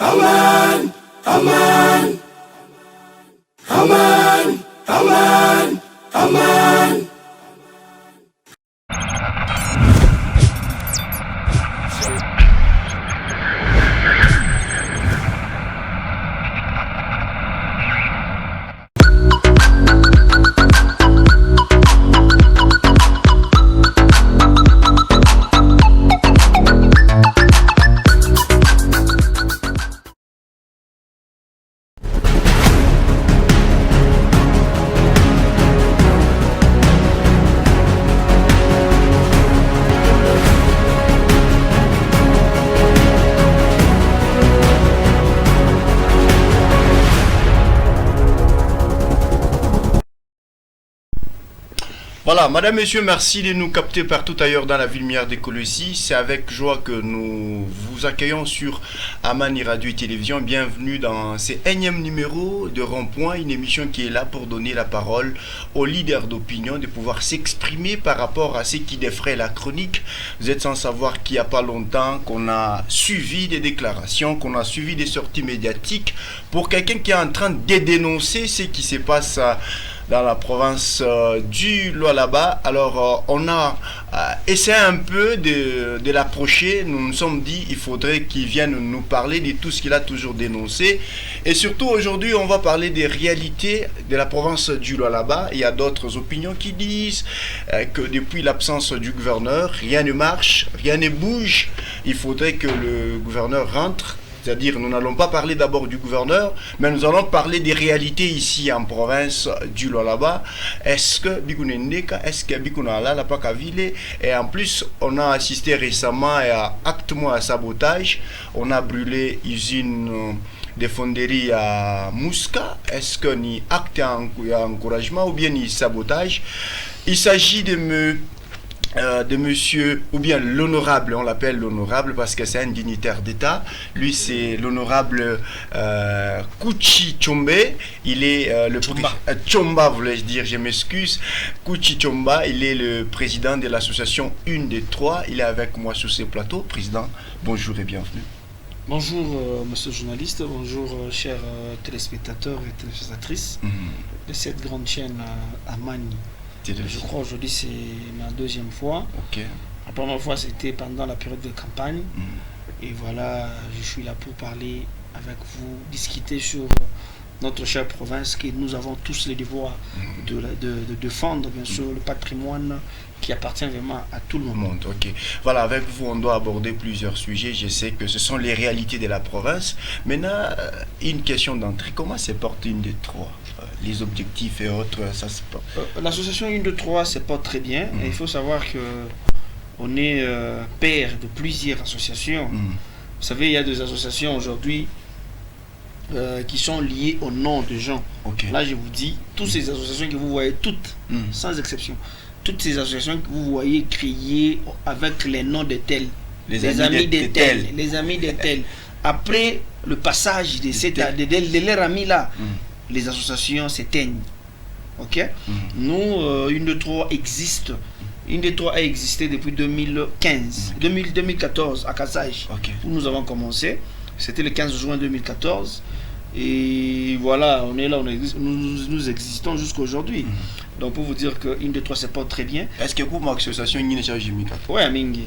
Aman, aman, aman, aman, aman. Voilà, madame, monsieur, merci de nous capter partout ailleurs dans la ville minière de Colosi. C'est avec joie que nous vous accueillons sur Amani Radio et Télévision. Bienvenue dans ce énième numéro de Rond-Point, une émission qui est là pour donner la parole aux leaders d'opinion, de pouvoir s'exprimer par rapport à ce qui défraie la chronique. Vous êtes sans savoir qu'il n'y a pas longtemps qu'on a suivi des déclarations, qu'on a suivi des sorties médiatiques pour quelqu'un qui est en train de dénoncer ce qui se passe dans la province du Lualaba. Alors on a essayé un peu de l'approcher. Nous nous sommes dit il faudrait qu'il vienne nous parler de tout ce qu'il a toujours dénoncé. Et surtout aujourd'hui on va parler des réalités de la province du Lualaba. Il y a d'autres opinions qui disent que depuis l'absence du gouverneur, rien ne marche, rien ne bouge. Il faudrait que le gouverneur rentre. C'est-à-dire, nous n'allons pas parler d'abord du gouverneur, mais nous allons parler des réalités ici en province du Lualaba. Est-ce que Bikunendeka, est-ce que Bikunala, la Pakavile, et en plus, on a assisté récemment à actement à sabotage. On a brûlé usine de fonderie à Mouska. Est-ce que ni acte encouragement ou bien ni sabotage? Il s'agit de monsieur, ou bien l'honorable, on l'appelle l'honorable parce que c'est un dignitaire d'État. Lui, c'est l'honorable Kouchi Tchombe. Il est Tchomba, voulais-je dire, je m'excuse. Kouchi Tchomba, il est le président de l'association Une des Trois. Il est avec moi sur ce plateau. Président, bonjour et bienvenue. Bonjour, monsieur le journaliste. Bonjour, chers téléspectateurs et téléspectatrices de cette grande chaîne Amani. Je crois aujourd'hui c'est ma deuxième fois. Okay. La première fois c'était pendant la période de campagne. Et voilà, je suis là pour parler avec vous, discuter sur notre chère province que nous avons tous le devoir de défendre, bien sûr, le patrimoine qui appartient vraiment à tout le monde. Ok. Voilà, avec vous, on doit aborder plusieurs sujets. Je sais que ce sont les réalités de la province. Maintenant, une question d'entrée. Comment se porte Une des Trois? Les objectifs et autres, ça se porte. L'association Une des Trois se porte très bien. Et il faut savoir que on est père de plusieurs associations. Vous savez, il y a des associations aujourd'hui qui sont liées au nom de gens. Okay. Là, je vous dis, toutes ces associations que vous voyez, toutes, sans exception, toutes ces associations que vous voyez créées avec les noms de tels, les amis de tels, les amis de tels. Après le passage de leurs amis là, les associations s'éteignent. Ok? Nous, Une des Trois existe. Une des Trois a existé depuis 2014 à Kassaj, où nous avons commencé. C'était le 15 juin 2014. Et voilà, on est là, nous existons jusqu'à aujourd'hui. Donc pour vous dire que Une des Trois se porte très bien. Est-ce que vous, l'association, il y a Oui, Mingi.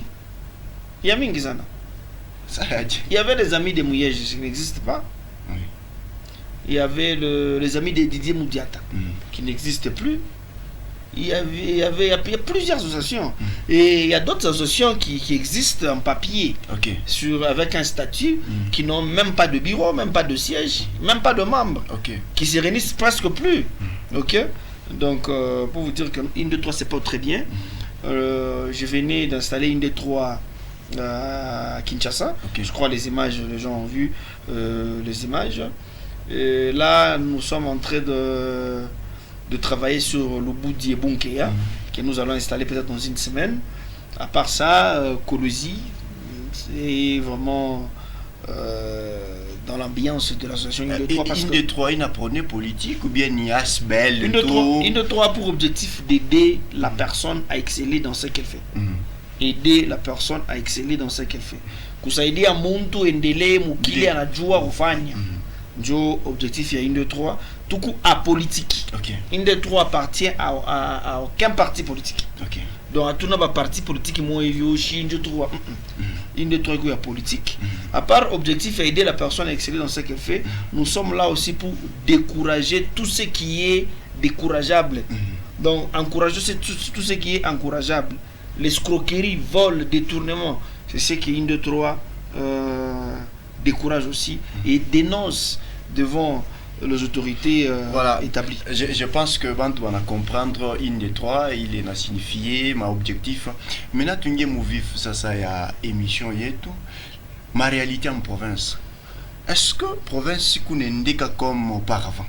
Il y a Mingi Zana. Il y avait les amis de Mouyej qui n'existent pas. Oui. Il y avait les amis de Didier Moudiata qui n'existent plus. Il y a plusieurs associations. Et il y a d'autres associations qui existent en papier, avec un statut, qui n'ont même pas de bureau, même pas de siège, même pas de membres, qui se réunissent presque plus. Donc, pour vous dire qu'Une des Trois, c'est pas très bien. Je venais d'installer Une des Trois à Kinshasa. Je crois les images, les gens ont vu les images. Et là, nous sommes en train de travailler sur le bout d'Iebunkeya, que nous allons installer peut-être dans une semaine. À part ça, Kolosi, c'est vraiment dans l'ambiance de l'association Une des Trois. Une des Trois, une apprenée politique ou bien une asbel? Une des Trois a pour objectif d'aider la personne à exceller dans ce qu'elle fait. aider la personne à exceller dans ce qu'elle fait. Kusaidia muntu endelee mukile anajua kufanya. Ndio objectif ya Inde 3 tuku apolitique. Okay. Inde 3 appartient à aucun parti politique. Okay. Donc à tout na ba parti politique mo evio Inde 3. Inde 3 est politique. À part objectif à aider la personne à exceller dans ce qu'elle fait, nous sommes là aussi pour décourager tout ce qui est décourageable. Donc encourager tout ce qui est encourageable. L'escroquerie, vol, détournement, c'est ce que Inde 3 décourage aussi et dénonce devant les autorités établies. Je pense que Bantu va comprendre Inde 3, il est signifié, ma objectif. Maintenant, tu es vivre ça y a émission yetu. Ma réalité en province. Est-ce que province est comme auparavant?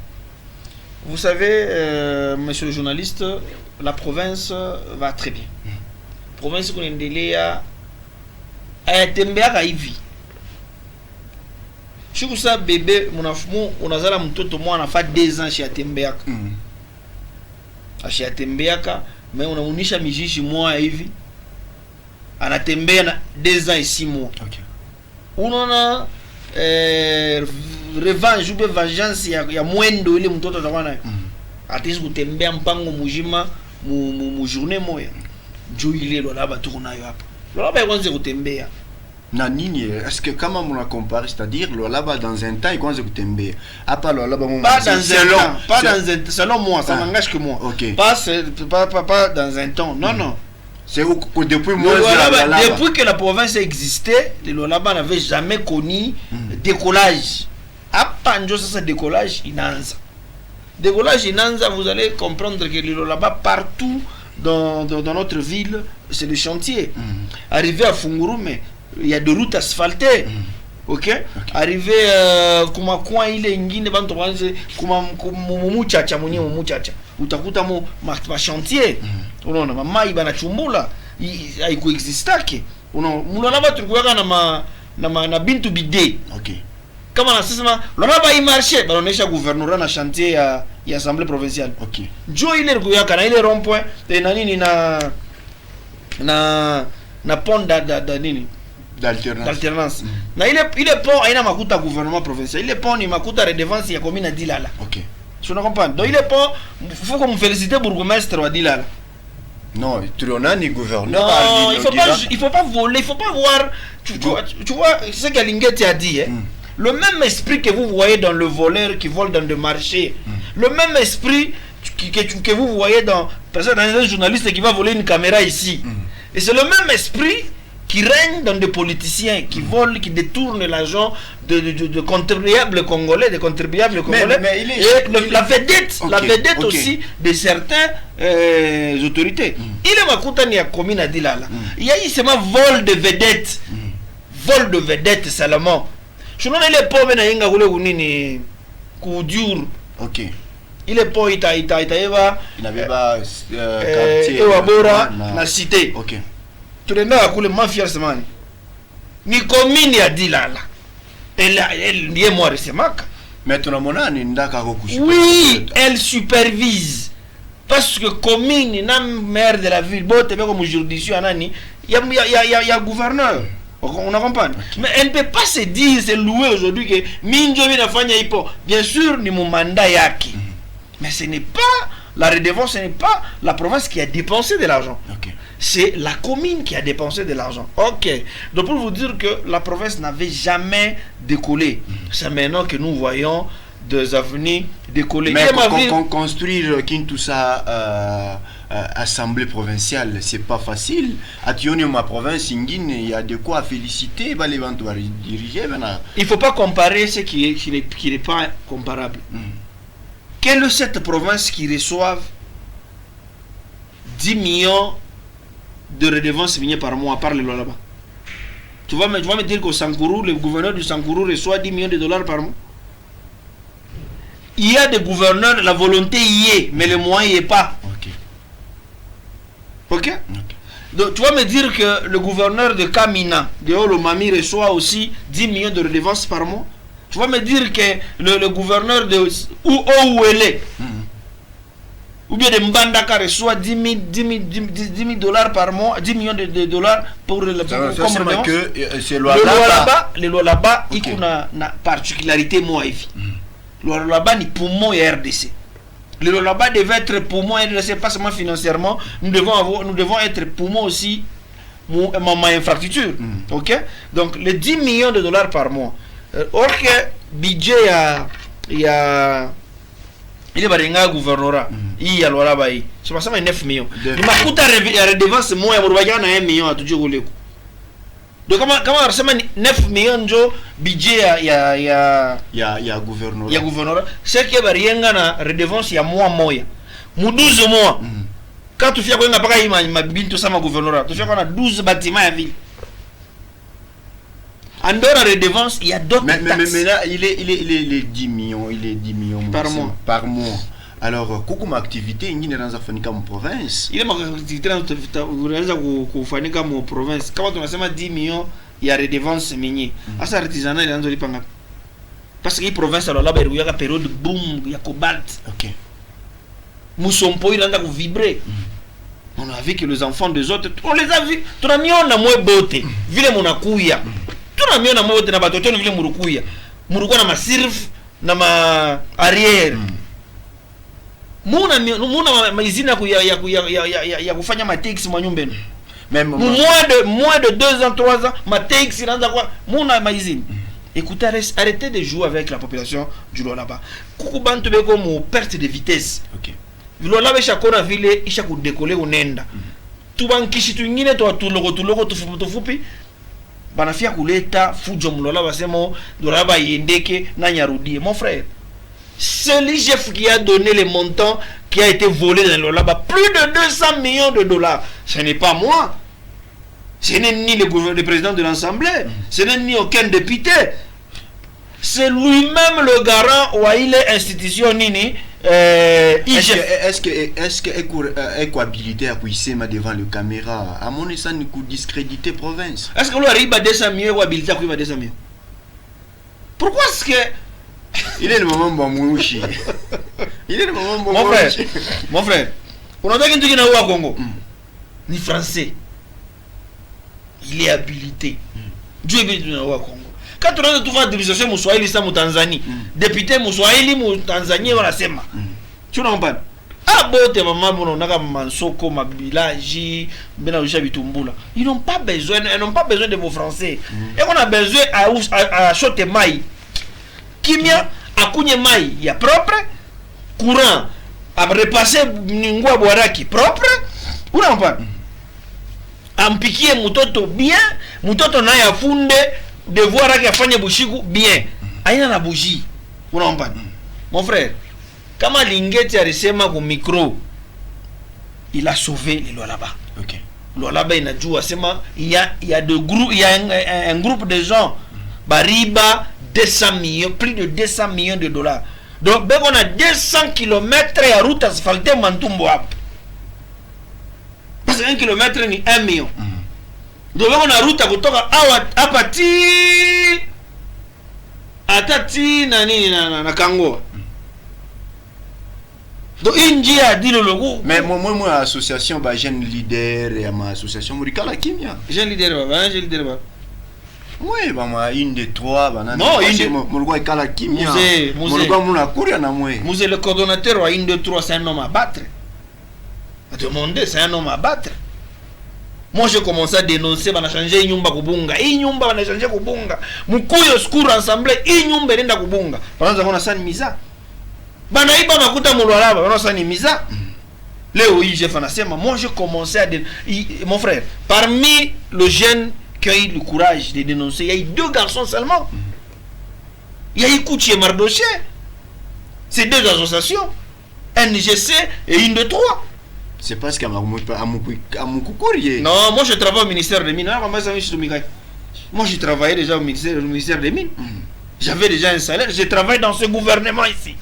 Vous savez, monsieur le journaliste, la province va très bien. Province kunaendelea ayatembeaka hivi. Shuku sa bebe unazala mtoto mwana fa 2 ans chez atembeaka. Chez atembeaka, mais unamunisha mijishi moja hivi. Anatembea na 2 ans et 6 mois. Okay. Unaona revanche ou vengeance ya mwendo ile mtoto atakuwa nayo. Atisi kutembea mpango mujima mu journée moya. Ndio ile lolaba tuko nayo hapa. Lolaba yakwanze kutembea. Na nini, est-ce que kama muna compare, c'est-à-dire lolaba dans un temps il commence kutembea. Apa lolaba pas dans un temps, pas dans un selon moi, ça n'engage que moi. Okay. Pas dans un temps. Non non. C'est depuis moi depuis que la province existait, le lolaba n'avait jamais connu décollage. Apa ndio sasa décollage inanza. Décollage inanza, vous allez comprendre que le lolaba partout dans notre ville, c'est le chantier. Arrivé à Fungurume, il y a des routes asphaltées. Ok? Arrivé kuma coin ile ingine bantu kwanza kuma muchacha mwenyewe muchacha. Utakuta ma chantier. Unaona mama ibana chumbula haikuexistake. Unaona mlolaba tulikuwa na bintu bide. Okay. Kama nasema lolaba hii marché banaonesha gouverneur na chantier ya assemblée provinciale. Okay. Jo ile kuyaka na ile rond-point na nini na pont da nini d'alternance. Na ile pont haina makuta gouvernement provincial. Ile pont ni makuta redevance ya commune Dilala. Okay. Tu comprends? Donc ile pont faut qu'on félicite bourgmestre wa Dilala. Non, tu n'as ni gouverneur. Non, il faut pas voler, il faut pas voir. Tu vois ce que Lingeti a dit. Le même esprit que vous voyez dans le voleur qui vole dans le marché, le même esprit que vous voyez dans un journaliste qui va voler une caméra ici. Et c'est le même esprit qui règne dans des politiciens qui volent, qui détournent l'argent de contribuables congolais, des contribuables congolais. La vedette okay. Aussi de certaines autorités. Il est makuta ni ya commune à Dilala. Il y a eu seulement vol de vedettes. Vol de vedettes seulement. Je ne sais pas si il y a un ok. Il est pas il n'avait pas quartier na cité. Ok. Tu le n'as pas mafia semani. Ni commune ya Dilala. Elle nie moi resemaka. Mais tu n'as ni ndaka ko oui, elle supervise. Parce que commune na maire de la ville, bote comme juridiction anani, il y a gouverneur. On a compris. Mais elle ne peut pas se dire, se louer aujourd'hui que Minjo vient faire hypo. Bien sûr, ni mon mandat yaki. Mais ce n'est pas la redevance, ce n'est pas la province qui a dépensé de l'argent. Okay. C'est la commune qui a dépensé de l'argent. Ok. Donc pour vous dire que la province n'avait jamais décollé. C'est maintenant que nous voyons des avenues décoller. Mais construire Kintusa assemblée provinciale, c'est pas facile. À Tionio, ma province, il y a de quoi féliciter. Il ne faut pas comparer ce qui n'est pas comparable. Quelle est cette province qui reçoit 10 millions de redevances minières par mois, par le là-bas? Tu vas me dire qu'au Sankourou, le gouverneur du Sankourou reçoit 10 millions de dollars par mois? Il y a des gouverneurs, la volonté y est, mais le moyen n'y est pas. Ok? Donc tu vas me dire que le gouverneur de Kamina, de Olomami, reçoit aussi 10 millions de redevances par mois? Tu vas me dire que le gouverneur de où elle est, ou bien de Mbandaka reçoit 10 000 dollars par mois, 10 millions de dollars pour le comme que c'est loi les lois là-bas, il y a une particularité moi ici. Le loi là-bas ni poumon et RDC. Le loi là-bas devait être poumon et RDC pas seulement financièrement, nous devons être poumon aussi ma infrastructure. OK? Donc les 10 millions de dollars par mois. Or que budget il y a il est barenga gouvernorat il y a loi là-bas c'est pas ça 9 millions il m'a coûté redevance moi ya na 1 million à toujours le coup donc comment ça 9 millions de budget il y a gouvernorat c'est que barenga na redevance ya mois moya mu 12 mois quand tu fais quoi ngapaka ima bintu sama gouvernorat tu fais quoi na 12 bâtiments à ville. En dehors de redevance, il y a d'autres taxes. Mais là, il est 10 millions, par mois. Alors, comment activité, il y a dans province. Il y a une activité dans province. Quand on a 10 millions, il y a redevance minière. À ça, artisanat, il y a un parce que la province, alors là, il y a une période de boom, il y a cobalt. Ok. Moussompo, il y a vibrer. On a vu que les enfants des autres, on les a vus. Tu as mis en moins beauté. Ville mon akouya. Tuna miona mote na batoto vile murukuya na masirf na ma arrière muna maizina ya kufanya matex mwa nyumba même moins de 2 ans 3 ans matex inaanza kwa muna maizina. Écoutez, arrêtez de jouer avec la population du là-bas. Kukubantu beko mo perte de vitesse. OK. Là-bas chakona vile isha ku décoller unenda. Tubankishi twingine tuloko tufupi banafia kuleta fujo mlola basemo doraba yendeke na nyarudie. Mon frère, c'est l'IGF qui a donné les montants qui a été volé dans le là-bas, plus de 200 millions de dollars. Ce n'est pas moi, ce n'est ni le président de l'Assemblée, ce n'est ni aucun député, c'est lui-même le garant ou il est institution nini. Est-ce que équabilité à Kouissema devant le caméra à mon sens nous coûte discréditer province? Est-ce que l'on arrive à 200 millions ou habilité à Kouissema 200 millions? Pourquoi est-ce que il est le moment Bamouchi? Il est le moment Bamouchi. Mon frère, on a dit qu'il y a au Congo ni français, il est habilité. Dieu est habilité au Congo. Quand on a trouvé la division Mouswahili ça Tanzanie, député Mouswahili Tanzanie on a sema. Tu n'en pas. Ah bote maman bono naka mansoko mabilaji bena usha bitumbula. Ils n'ont pas besoin de vos français. Et on a besoin à choter mai. Kimia akunye mai ya propre, courant à repasser ningwa boaraki propre. Ou non pas. Ampikie mutoto bien, mutoto na ya funde devoir à faire bushiku bien. Aïna na bougie. Mon frère, quand Lingeti a reçu mon micro, il a sauvé les lois là-bas. OK. Lois là-bas il a joué il y a de groupes, il y a un groupe de gens bariba 200 millions, plus de 200 millions de dollars. Donc ben on a 200 km à route asphaltée Mantumbo. Parce que 1 km ni 1 million. Donc on a route à kutoka apati atati nani na Kango. Donc inji a dit le logo. Mais moi association ba jeune leader et ma association Murikala Kimia. Jeune leader ba. Oui, ba ma une de trois banana. Non, une de Murikala Kala Kimia. Murikala muna kuria na mwe. Muse le coordonnateur wa une de trois c'est un homme à battre. À demander c'est un homme à battre. Moi j'ai commencé à dénoncer, on a changé nyumba kubunga. Nyumba on a changé kubunga. Mukuyo school ensemble, nyumba nenda kubunga. Pendant qu'on a ça misa. Bana iba makuta mulwala, on a ça misa. Léo IGF anasema, moi j'ai commencé à mon frère, parmi les jeunes qui ont eu le courage de dénoncer, il y a eu 2 garçons seulement. Il y a eu Kouchi et Mardoché. C'est 2 associations. NGC et une de 3. C'est parce qu'à mon courrier. Non, moi je travaille au ministère des Mines. Moi je travaillais déjà au ministère des Mines. J'avais déjà un salaire. Je travaille dans ce gouvernement ici.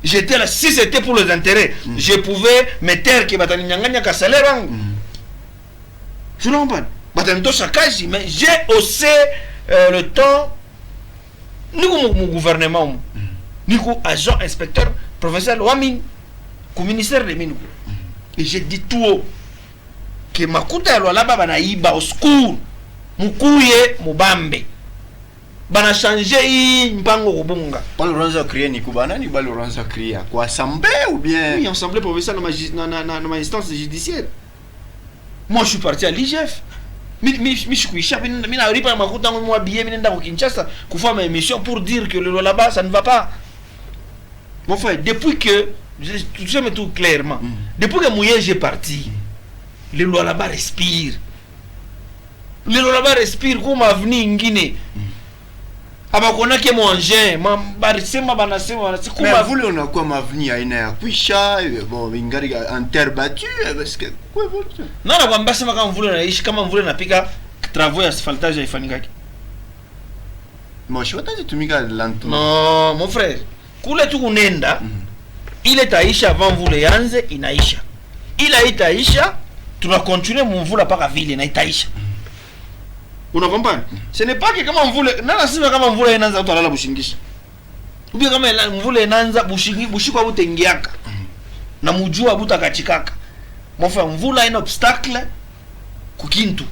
J'étais là, si c'était pour les intérêts, je pouvais me taire que un salaire. Je n'en parle pas. Mais j'ai haussé le temps. Nous, mon gouvernement, nous, agent, inspecteur, professeur Ouamine. au ministère des Mines. Et j'ai dit tout haut que makuta ya Lualaba banaiba au secours. Mukuye mubambe. Bana changer hii mpango kubunga. Bali unaanza créer ni kubana ni bali unaanza créer kwa assemblée ou bien Oui, assemblée provinciale dans ma instance judiciaire. Moi je suis parti à l'IGF. Mi shikuisha mi na ripa makuta ngo mwa billet mi nenda ko Kinshasa pour faire ma émission pour dire que le là-bas ça ne va pas. Mon frère, depuis que je me tout clairement. Depuis que Mouye est parti, le là-bas respire. Le là-bas respire comme avenir ngine. Abakona ke mwanje, barisema banasema mais vous le on a quoi m'avenir aina ya kwisha bon ingari en terre battue parce que quoi vous non na kwamba sema kama mvule naishi kama mvule napika travaux ya asphaltage haifanyikaki. Moi je vais tumika lentement. Non mon frère, kule tu kunenda ile taisha avant mvule yanze inaisha. Ila itaisha tuna continuer mvula paka vile na itaisha. Una comprendre? Ce n'est pas que kama mvule nana sima kama mvule inaanza watu walala bushingisha. Ubia kama mvule inaanza bushiko butengiaka. Na mujua buta kachikaka. Mofa mvula ina obstacle kukintu.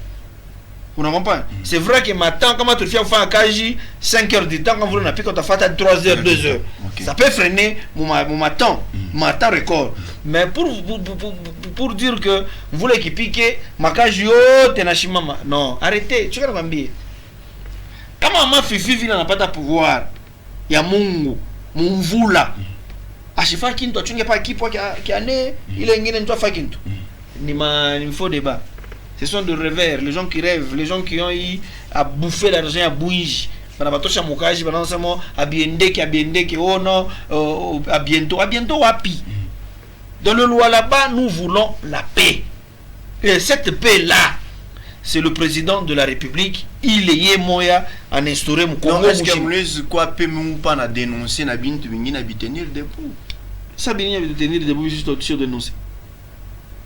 Una comprendre? C'est vrai que matin kama tu fais faire kaji 5 heures du temps quand mvula napika utafata 3 heures 2 heures. Okay. Ça peut freiner mon matin record. Mais pour dire que vous voulez qui pique makaji yote na shimama non arrêtez tu vas kwambie kama mama fifi vile anapata pouvoir ya Mungu mumvula ashifa kintu achunge pa kipo kiane ile nyingine ndio afa kintu ni faux débat. Ce sont de rêveurs, les gens qui rêvent, les gens qui ont eu à bouffer l'argent à bouige bana batosha mukaji bana sema abiendeke oh non à bientôt wapi. Dans le Lualaba, nous voulons la paix. Et cette paix-là, c'est le président de la République, il est moya en instauré mon Congo. Non, est-ce que vous voulez quoi paix ou pas na dénoncer na bintu bingina bitenir debout? Ça bien tenir debout juste sur dénoncer.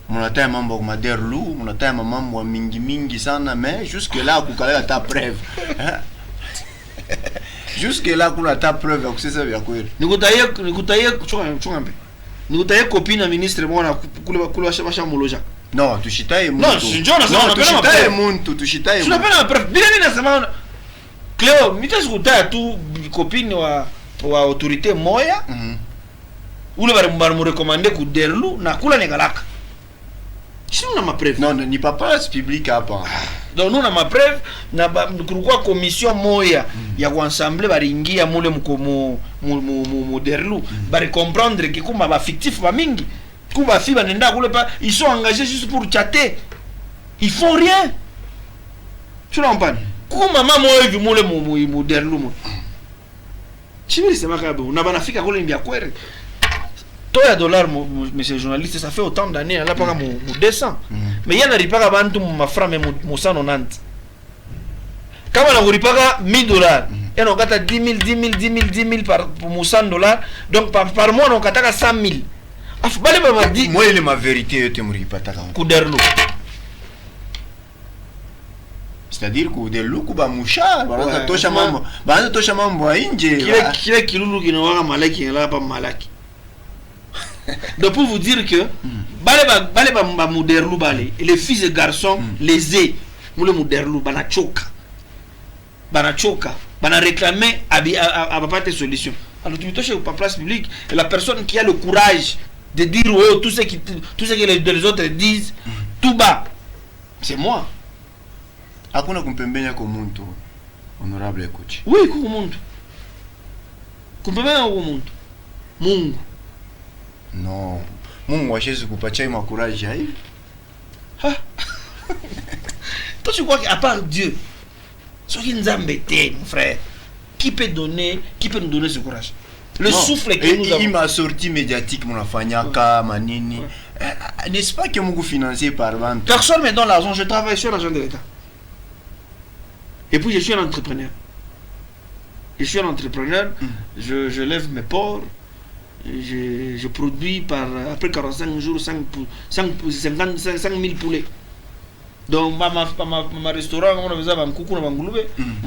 Mon atteint mambo ma derlou, mon atteint mambo mingi sana mais jusque là kukala ta preuve. Jusque là kuna ta preuve que c'est ça vya kweli. Nikutaye chungambe. Nikutaye copine na ministre mwana kula basha moloja. Non, tushitaye muntu. Non, tushitaye muntu, tushitaye. Tunapenda na preuve. Bila nini nasema Cleo, mitashikuta tu copine wa autorité moya. Ule bari mu recommander ku derlu na kula negalaka. Sino na ma preuve. Non, ni pas place publique hapa. Donc nous na ma preuve na kulikuwa commission moya ya kuensemble baringia mule mu derlu bari comprendre que kuma ba fictif ba mingi kuma fi banenda kule pa ils sont engagés juste pour chatter. Ils font rien. Tu l'entends? Kuma mama hivi mule mu derlu mo. Chimiri sema kabu na banafika kule ndia kwere. Toya dollar monsieur journaliste ça fait autant d'années là pas mu 200 mais yana ripaka bantu mu mafra me mu 190 kama na ripaka $1000 yana ukata 10 000 par mu $100 donc par mois on kataka 100,000 afu bale ba di moi il est ma vérité yote mu ripata ka kuderlo c'est-à-dire que derlu kuba musha bana tosha mambo nje kile kilulu kinawaka malaki la pa malaki. Donc pour vous dire que bale ba moderlu bale les fils et garçons les moule moderlu bana choka bana réclamer à pas de solution. Alors tu me touches au place publique et la personne qui a le courage de dire oh tout ce que les autres disent tout bas c'est moi. Hakuna kumpembenya kwa muntu honorable coach. Oui kwa muntu kumpembenya kwa muntu Mungu. Non, Mungu acheze kupatia ma courage hai. Toi tu crois qu'à part Dieu, ce qui nous embête, mon frère, qui peut nous donner ce courage? Le souffle que nous avons. Il m'a sorti médiatique mon afanyaka manini. N'est-ce pas que Mungu financé par vente? Personne me donne l'argent, je travaille sur l'argent de l'État. Et puis je suis un entrepreneur. Je lève mes ports. Je produis après 45 jours 5 000 poulets. Donc ma restaurant, on a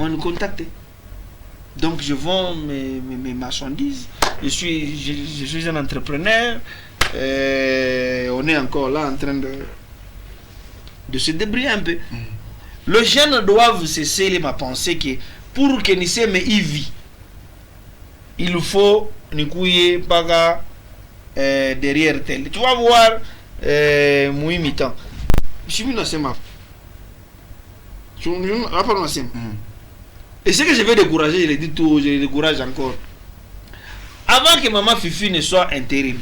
me contacté. Donc je vends mes marchandises. Je suis un entrepreneur. on est encore là en train de se débrouiller un peu. Les jeunes doivent cesser ma pensée que pour que nous sommes Ivi, il faut nous couiller par derrière tel. Tu vas voir moi mi-temps. Je suis venu dans ce map. Et ce que je vais décourager, je le dis tout, je le décourage encore. Avant que Maman Fifi ne soit intérim,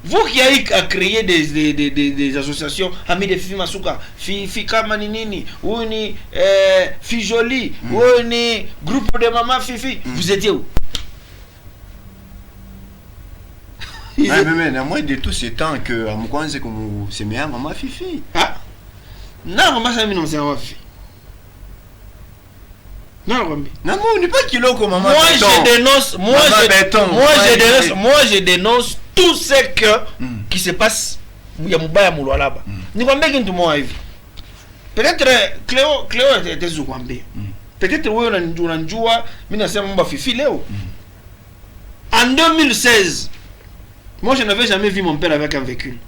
vous qui avez créé des associations, Amis de Fifi Masuka, Fifi Kamaninini, ou ni Fifi Jolie, ou ni groupe de Maman Fifi, vous étiez où? Mais moi de tous ces temps que Amoukwan c'est comme c'est meilleur Maman Fifi. Ah non, Maman Fifi non c'est Maman Fifi. Non, on n'est pas kilo comme Maman. Moi je dénonce tout ce qui se passe. Il y a Moubaya Mouloa là-bas. Ni Kwambe qui tout moi vie. Peut-être Cléo était sous Kwambe. Peut-être oui on a joué mina c'est Mba Fifi Léo. En 2016, moi je n'avais jamais vu mon père avec un véhicule.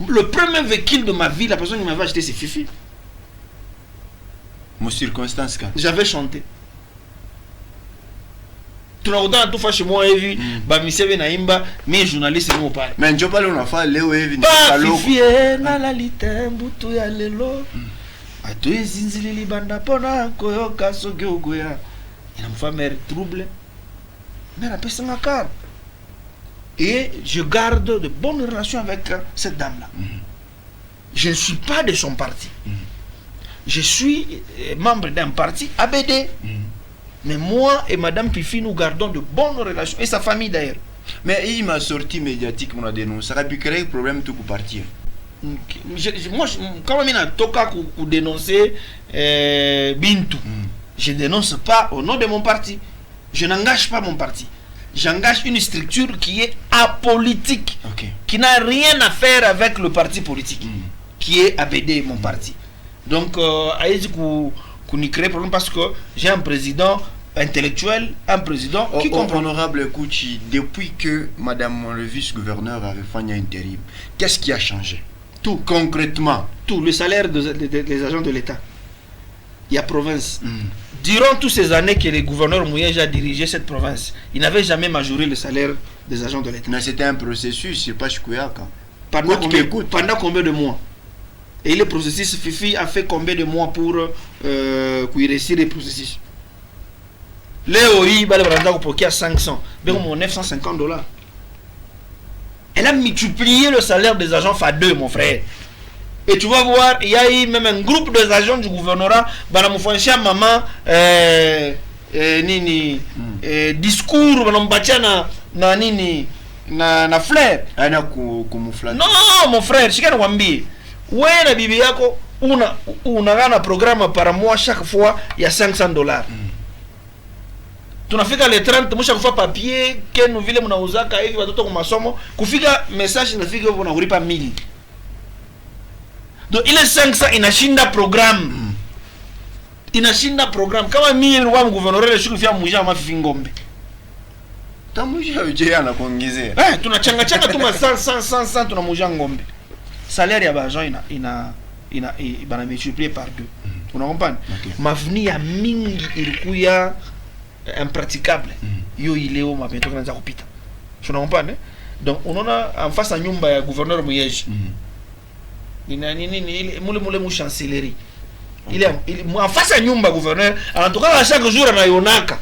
Le premier véhicule de ma vie, la personne qui m'avait acheté c'est Fifi. Mon circonstance quand j'avais chanté. Tout le monde tout fait chez moi et vu bah monsieur Benaimba mais journaliste c'est mon père. Mais je parle on a fait Léo Evi Fifi na la litembutu ya lelo. Atu ezinzili libanda pona koyoka sogogoya. Il me fait mère trouble. Mais la personne a car. Et je garde de bonnes relations avec cette dame là. Je ne suis pas de son parti. Je suis membre d'un parti ABD. Mais moi et Madame Fifi, nous gardons de bonnes relations. Et sa famille d'ailleurs. Mais il m'a sorti médiatique, on a dénoncé. Ça a pu créer un problème tout pour partir. Moi, quand on a toka pour dénoncer Bintou, je ne dénonce pas au nom de mon parti. Je n'engage pas mon parti. J'engage une structure qui est apolitique, qui n'a rien à faire avec le parti politique, qui est ABD, mon parti. Donc, qu'on y crée problème parce que j'ai un président intellectuel, un président qui comprend. Honorable Kouchi, depuis que Madame le vice-gouverneur avait fait un intérim, qu'est-ce qui a changé? Tout, concrètement. Tout, le salaire des agents de l'État. Il y a province. Durant toutes ces années que le gouverneur Mouyej a dirigé cette province, il n'avait jamais majoré le salaire des agents de l'État. Mais c'était un processus, c'est pas Chikouyaka. Pendant combien de mois? Et le processus Fifi a fait combien de mois pour réussir le processus? Léo, il a 500, mais au moins $950. Elle a multiplié le salaire des agents FA2, mon frère. Et tu vas voir, il y a eu même un groupe des agents du gouvernorat, maman, discours, na flair. Non, mon frère, c'est qu'un wambi. Ouais, la bibi yako, un programme par mois, chaque fois, il y a $500. Tu n'as fait que les 30, moi chaque fois papier, que nous voulons nous user, qu'il va tout comme somme, qu'on fait que message, il ne fait que vous n'avez pas 1000. Donc il est 500, il n'a pas programme. Il n'a pas programme. Quand même, il y a un gouverneur, il y a un mouja, ma fille ngombe. Tu as mouja, tu as congizé. Tu n'as changa, tu as 100, tu as mouja ngombe. Salaire, il y a l'argent, il a multiplié par 2. Tu comprends? Ma venue à Mingi, il y a impraticable. Yo il est où ma bientôt dans hôpital. Tu comprends? Donc on a en face à nyumba gouverneur Mouyej. Il a chancellerie. Il est en face à nyumba gouverneur. En tout cas chaque jour na yonaka.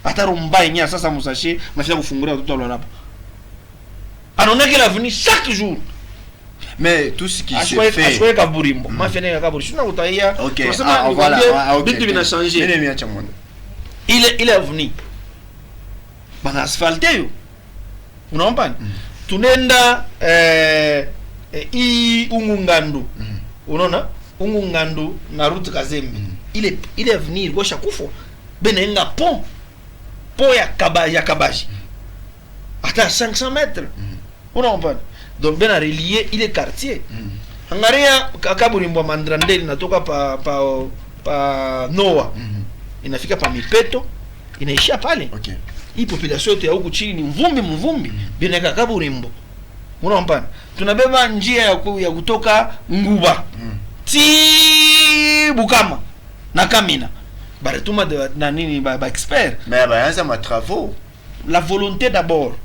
Atarumba nya sasa musashi mafia kufungura tout le là. Anona que la venue chaque jour. Mais tout ce qui se fait. Je Kaburimbo. Mafia na Kaburimbo. OK. Voilà. Il a changé. Il est venu. Ban asphalté yo. Vous comprenez? Tunenda ungungandu. Unaona? Ungungandu na route Kazembe. Il est venu gauche à Kufo. Benenga pont. Pont ya Kabaji. À 500 mètres. Vous comprenez? Donc ben relié il est quartier. Angaria Kaburimbo Mandrandeli natoka pa Noah. Inafika pa Mipeto, inaishia pale. Okay. Hii population yote ya huku chini ni mvumbi. Beneka Kaburimbo. Unaona? Tunabeba njia ya kutoka Nguba. Ti Bukama na Kamina. Baretuma na nini ba expert. Mais baanza ma travaux. La volonté d'abord.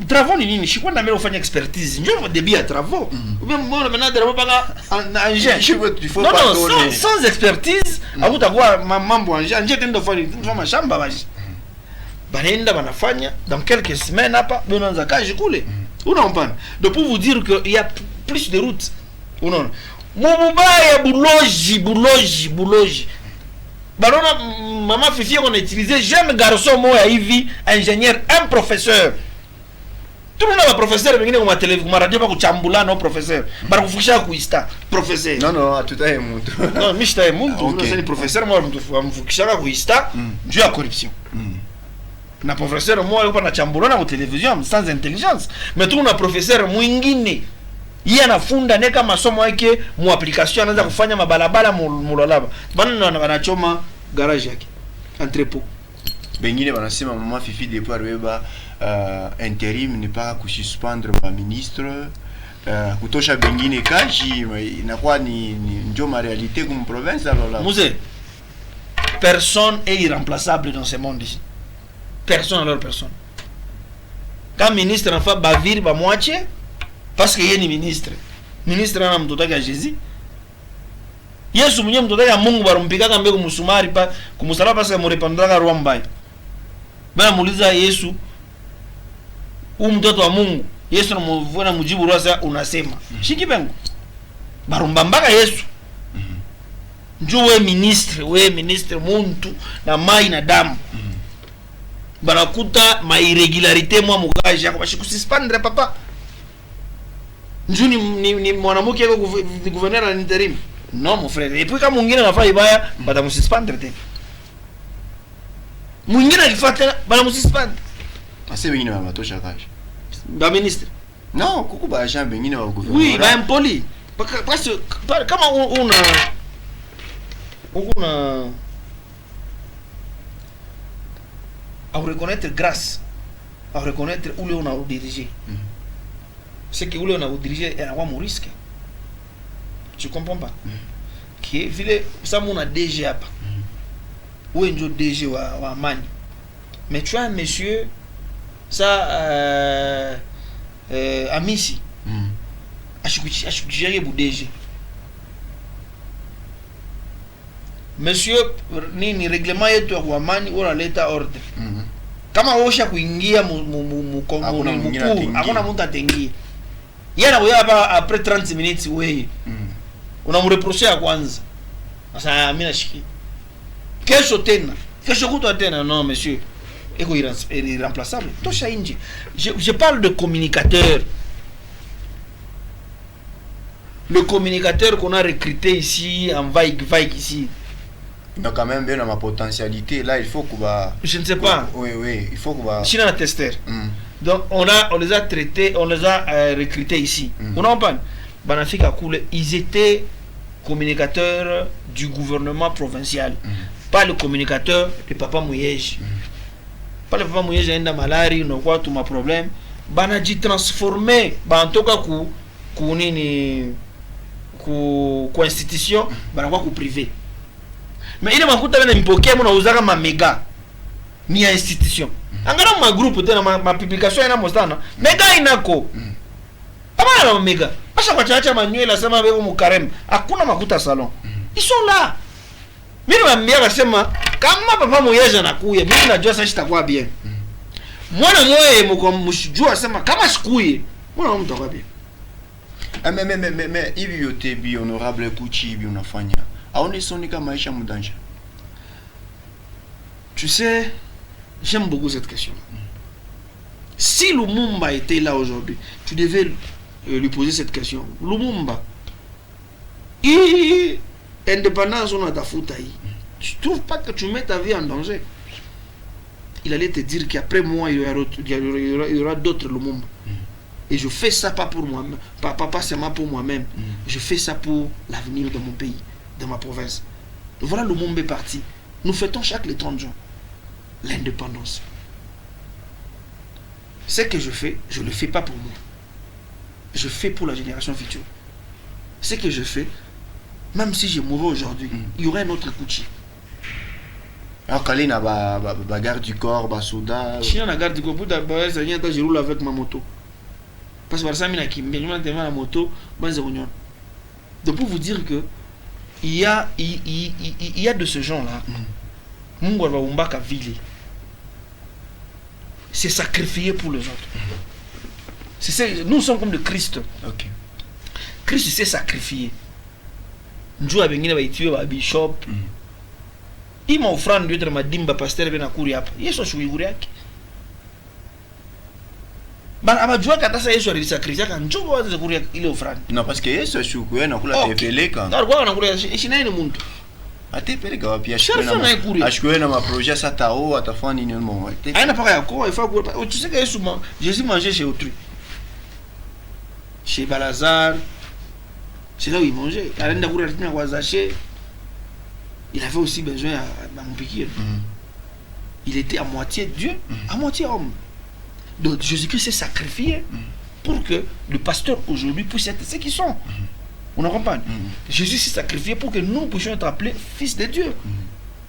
Travaux ni nini? Shikwa na mbele ufanye expertise. Njoo début ya travaux. Ou bien mbona maintenant travaux panga en engin. Il faut pas donner. Sans expertise, hakutakuwa mambo engin tendo fanya shamba baji. Banaenda banafanya dans quelques semaines hapa bonanza kaji kule. Unaona? Donc pour vous dire que il y a plus de routes. Unaona? Mubaya buloji. Barona maman Fifi on a utilisé jeune garçon moya hivi ingénieur un professeur. Tout le monde a professeur wengine kwa télé kwa radio pa kuchambula no professeur. Bara kufundisha kuista professeur. Non, tout est mtu. Non, mimi sitaye mtu, unasema professeur moi mfundisha kuista juu ya corruption. Na professeur moi yuko na chambula na kwa télévision sans intelligence. Mais tout na professeur mwingine yeye anafunda neka masomo yake mu application anaanza kufanya mabalabala mulolaba. Bana wanachoma garage yake. Entrepôt. Bengine banasema maman Fifi depuis aribeba intérim ni pas kususpendre ma ministre kutosha bengine kaji inakuwa ni ndio ma réalité comme province alors là. Muse. Personne est irremplaçable dans ce monde ici. Personne alors personne. Quand ministre en fait bavir ba moitié parce que yeye ni ministre. Ministre ana mtoto wake Jésus. Yesu mwenyewe mtoto wake Mungu barumpika mbele kumusumari pa kumusala parce que murepandaka roho mbaya. Bana muuliza Yesu mtoto wa Mungu. Yesu anamvona mjibu roho sasa unasema. Shiki bengo. Barumbambaka Yesu. Njoo we ministre muntu na mai na damu. Banakuta ma irregularité mwa mukaji yako bashikususpendre papa. Njoo ni mwanamke yako gouverneur en intérim. Non mon frère. Et puis kama mwingine anafanya ibaya batamususpendre tena. Mwingine akifuata banamususpendre. Ase bengine bamatosha kaji. Ba ministre. Non, kuku ba agent bengine ba gouvernement. Oui, ba impoli. Parce que kama una à reconnaître grâce, à reconnaître où on a dirigé. C'est que où on a dirigé est un risque. Je comprends pas. Qui vile ça mon a DG hapa. Où est le DG wa Amani. Mais tu as un monsieur ça Amisi. Ashikuchia bu DG. Monsieur nini règlement yetu ya Amani wala leta ordre. Kama osha kuingia hakuna mtu atengia. Yana wewe hapa après 30 minutes wewe. Unamreprocher ya kwanza. Sasa mimi nashiki. Kesho kutwa tena non monsieur. Eko irremplaçable. Tosha inji. Je parle de communicateur. Le communicateur qu'on a recruté ici en vague ici. Donc quand même bien ma potentialité là il faut que je ne sais pas. Oui, il faut que Chine un testeur. Donc on les a traités, on les a recrutés ici. On en parle. Banafika Koule, ils étaient communicateurs du gouvernement provincial. Pas le communicateur de Papa Mouyej. Pas le Papa Mouyej a malari, on voit tout ma problème. Banaji transformé, en tout cas ku nini ku institution, banakwa ku privé. Mais il est makuta bena mpoke mona uzaka ma mega ni institution. Angana ma groupe tena ma publication ina mostana. Mega inako. Abana ma mega. Asha kwa chacha manywela sema beko mukarem. Hakuna makuta salon. Ils sont là. Mimi namwambia kasema kama papa moyeja nakuya mimi najua sasa sitakuwa bien. Mwana moye mshujua sema kama sikuye mwana mtu atakuwa bien. Mais hivi yote bi honorable Kuchi bi unafanya. Aone sonika maisha mudanja. Tu sais, j'aime beaucoup cette question. Si Lumumba était là aujourd'hui, tu devais lui poser cette question. Lumumba, indépendance on a ta faute. Tu trouves pas que tu mets ta vie en danger? Il allait te dire qu'après moi il y aura d'autres Lumumba. Et je fais ça pas pour moi, pas seulement pour moi-même. Je fais ça pour l'avenir de mon pays, de ma province. Voilà, Lumumba est parti. Nous fêtons chaque les 30 jours l'indépendance. Ce que je fais, je ne le fais pas pour moi. je fais pour la génération future. Ce que je fais, même si je mourrais aujourd'hui, il y aurait un autre Kouchi. Alors quand il y a bagarre du corps, basoda. Si on a garde du corps, je roule avec ma moto. Parce que ça, je la moto, donc pour vous dire que il y a de ce genre-là. C'est sacrifié pour les autres. Nous sommes comme le Christ. Okay. Christ s'est sacrifié. Nous avons tué un bishop. Il m'a offert de ma dimba pasteur ben akuriap. Yeso shui uriaki. Ban abajua kata sa Yesu alisacrifier kan njobo wa zakuriak ile offrande. Non parce que Yesu shukuye na kula tepele kan. Ndio kwa nakula ishina ni muntu. Atepele kwa pia ashkuye na ma projet ça tao atafanya nini mo. Aina paka yako il faut que tu sais que Jésus mangeait chez autrui. Chez Balazar. C'est là où il mangeait. Alenda kula tina kwa Zaché. Il avait aussi besoin à mon piquer. Il était à moitié Dieu, à moitié homme. Donc Jésus-Christ s'est sacrifié pour que le pasteur aujourd'hui puisse être ce qu'ils sont. On en comprend. Jésus s'est sacrifié pour que nous puissions être appelés fils de Dieu.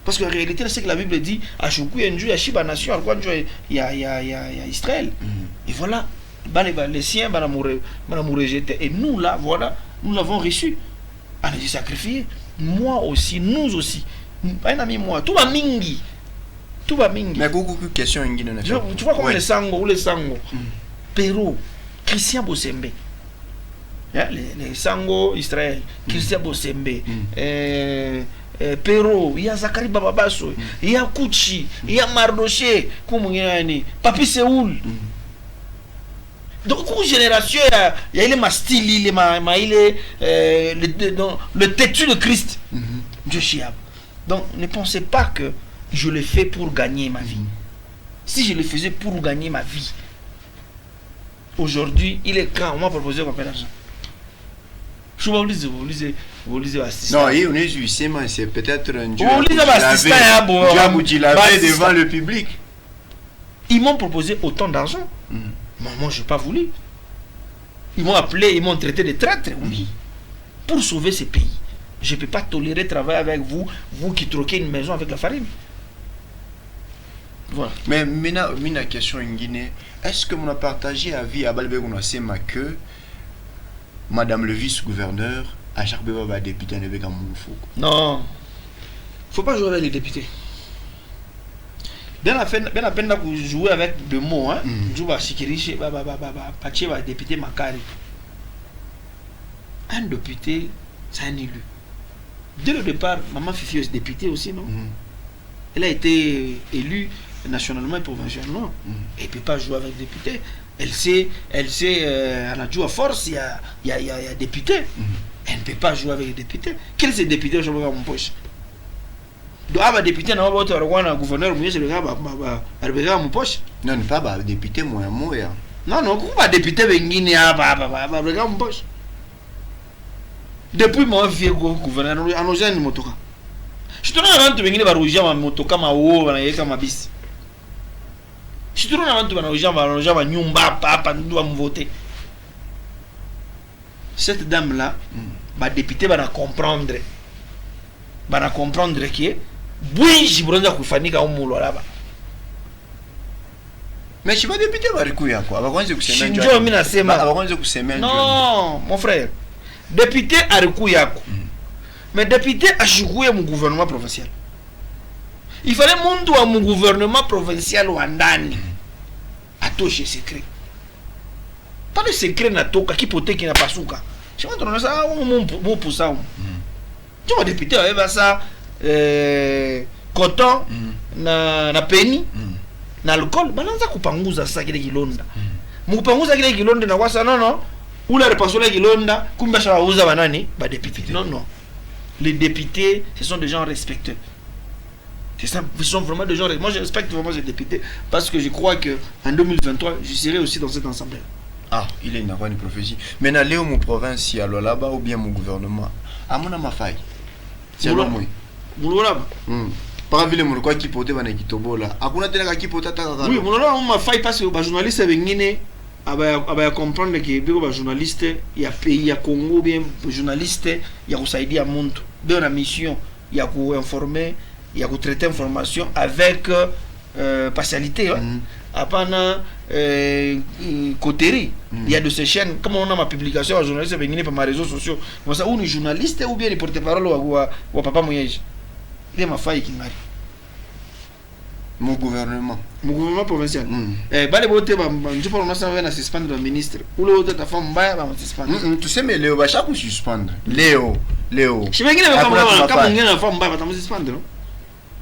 Parce qu'en réalité, c'est que la Bible dit Ashoukou y a Dieu, Yashiba nation, il y a Israël. Et voilà, les siens m'ont rejeté. Et nous là, voilà, nous l'avons reçu. On a été sacrifié. Moi aussi, nous aussi. Un ami moi, tout va mingi. Tout va mingi. Mais beaucoup de questions. Tu vois comment les sango, Pero, Christian Bosembe. Les sango Israël, Christian Bosembe. Pero, il y a Zachary Bababasso, il y a Kouchi, il y a Mardoché, Papi Séoul. Donc, une génération, il y a les mastili, le têtu de Christ. Dieu chiab. Donc, ne pensez pas que je le fais pour gagner ma vie. Si je le faisais pour gagner ma vie, aujourd'hui, il est quand on m'a proposé qu'on paie l'argent. Je vous lisez assistant. Non, il est c'est peut-être un Dieu. Vous lisez assistant, devant le public. Ils m'ont proposé autant d'argent. Moi, je n'ai pas voulu. Ils m'ont appelé, ils m'ont traité de traître, oui. Pour sauver ce pays. Je ne peux pas tolérer travailler avec vous, vous qui troquez une maison avec la farine. Voilà. Mais maintenant, question en Guinée, est-ce que vous avez partagé à vie à Balbegounasema que Madame le vice-gouverneur a chaque fois député à Nebeka Moufou? Non. Il ne faut pas jouer avec les députés. Bien la peine de jouer avec des mots, hein. Jouer à Sikiriche, Paché va député Makari. Un député, c'est un élu. Dès le départ, Maman Fifi est députée aussi, non? Elle a été élue nationalement et provincialement. Elle ne peut pas jouer avec des députés. Elle a joué à force, il y a député. Elle ne peut pas jouer avec les députés. Quels sont les députés je vais voir mon poche? Donc, les députés n'ont pas le gouverneur, mais c'est le gars qui a mon poche. Non, pas député, moi. Non, pourquoi député Guinée regarde mon poche? Depuis mon vieux gouverneur, on a un motoka. Je te rends compte que Barouja ma motoka ma ou ma bis. Je te rends compte que Barouja ma nyumba papa doit me voter. Cette dame là, ma député va comprendre. Va comprendre que oui, je bronze kufanyika umulo là-bas. Mais je suis pas député barikuya quoi. Non, mon frère. Député arikuyako. Mais député a joué mon gouvernement provincial. Il fallait mon gouvernement provincial ou andani. A touché secret. Pas de secret na toka qui pote qui na pasuka. Je vais te ça mon pour ça. Tu vois député avait ça coton na penny na alcool bananza kupanguza sasa kile kilonda. Mukupanguza kile kilonda na kwasa non. Ou la repassole kilonda kumba sha wauza banani ba député. Non. Les députés, ce sont des gens respectueux. Ce sont vraiment des gens. Moi, je respecte vraiment ces députés parce que je crois qu'en 2023, je serai aussi dans cette assemblée. Ah, il est une prophétie. Mais dans Léo, mon province, là-bas, ou bien mon gouvernement, à mon ma faille. C'est moi. Moulolaba. Par ville, mon qui pote va n'ekitobo là. À quoi t'as qui pote ta. Oui, mon ma faille parce que les journalistes sont venus abaya comprendre que biko ba journaliste ya pays ya Congo bien journaliste ya kusaidia muntu bien na mission ya ku informer ya ku traiter information avec partialité hapana coterie. Il y a de ces chaînes comme on a ma publication à journaliste vengine par mes réseaux sociaux moi ça ou ni journaliste ou bien ni porte-parole wa papa Moyeji il est ma faille qui ngari mon gouvernement provincial bale bote ba njupa on a na suspendre le ministre ou le autre ta femme mbaya ba suspendre tu sais mais Léo ba chaque suspendre Léo je vais gagner comme ngine na femme mbaya ba ta suspendre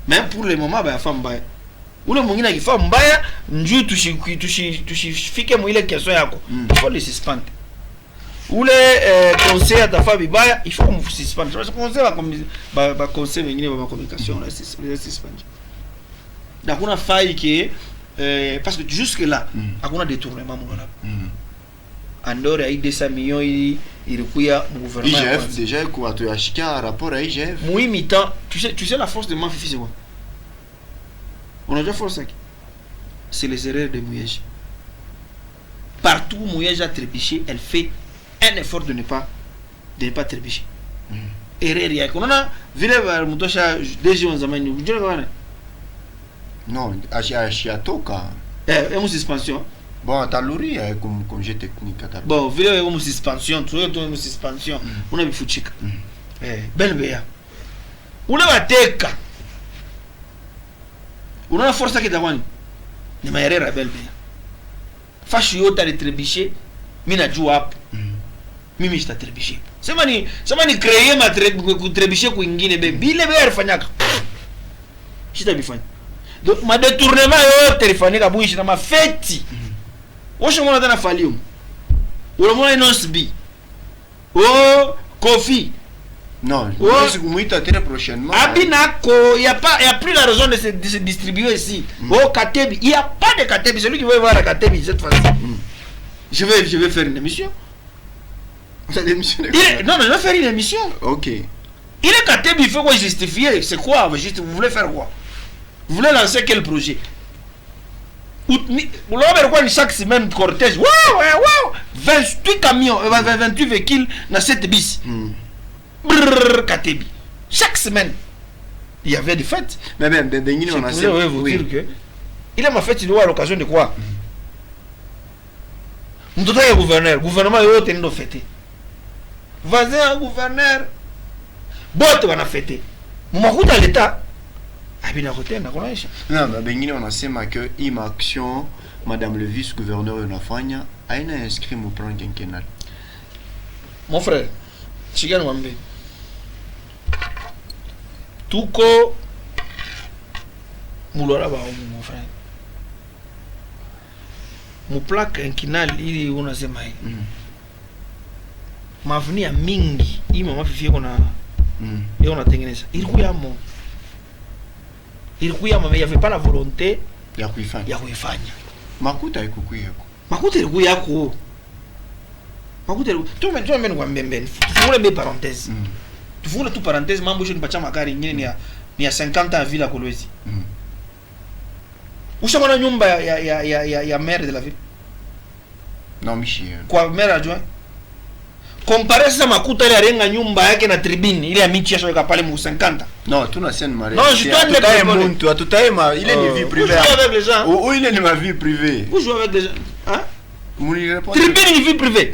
même pour le moment ba femme mbaya ule mwingine akifaa mbaya njoo tushifike mwile kesho yako il faut le suspendre ule conseil atafa bibaya il faut mu suspendre parce que conseil ba conseil wengine ba communication la suspendre hakuna faille que parce que jusque là hakuna détournement mwana andore ya 200 millions ilikuya mu gouvernement IGF déjà quoi tu as chiqué un rapport à IGF muhimu temps tu sais la force de Mafifi c'est quoi. On a déjà fait ça. C'est les erreurs de Mouyej. Partout où Mouyej a trébuché, elle fait un effort de ne pas trébucher. Erreur, il y a qu'on a vu le Moutosha DG en Zamani. Vous dites quoi? Non, à Chiatoka. Une suspension. Bon, t'as louri comme j'ai technique. Bon, vu une suspension, tu vois une suspension. On a vu Fouchika. Belle béa. On a teka. Unaona force yake dawani ni maerera belbe fashi yote alitrebiche mimi najua hapo mimi nitatrebiche sema ni créer ma trebiche kwingine be bile be alifanyaka sitabifanya donc ma détournement yote ilifanyika buishi na mafeti washo mwana tena falium ule mwana inosbi Kofi. Non, je vais très prochainement. Abinako, il n'y a plus la raison de se distribuer ici. Katebi, il n'y a pas de Katebi. Celui qui veut voir la Katebi cette fois-ci. Je vais faire une émission. Non, mais je vais faire une émission. Ok. Il est Katebi, il faut quoi justifier. C'est quoi? Vous voulez faire quoi? Vous voulez lancer quel projet? Vous voulez quoi chaque semaine cortège? Wow! 28 camions, 28 véhicules dans cette bis. Katebi. Chaque semaine, il y avait des fêtes. Mais même, on a vous dire que il a ma fête, il doit à l'occasion de quoi? Nous devons être gouvernement, il doit fêter. Voisin, gouverneur, botte, on a fêté. Mon route à l'État. Non, mais on a sema que ima action, madame le vice-gouverneur de la Fagna, a inscrit mon plan quinquennal. Mon frère, Chigan Wambe. Tuko mulora ba mon frère. Mon plan quinquennal ili unasema hii. Mavuni ya mingi, hii mama fifie kuna yeye unatengeneza. Ilikuwa mo. Il n'y avait pas la volonté ya kuifanya. Makuta ikukuya yako. Makuta ilikuya yako. Makuta tu mimi ngwambie mbele. Tufungule mbele parenthèse. Tufungule tu parenthèse mambo je nipacha makari nyingine ni ya 50 ans ville à Kolwezi. Ushamona nyumba ya maire de la ville. Non Michel. Kwa maire adjoint. Comparer ça makuta ile arenga nyumba yake na tribune ile ya michi yashoka pale mu 50. Non, tu n'as scène mariée. Non, je dois il est une vie privée. Vous jouez avec les gens. Ou il est de ma vie privée. Vous jouez avec les gens. Hein? Tribune une vie privée.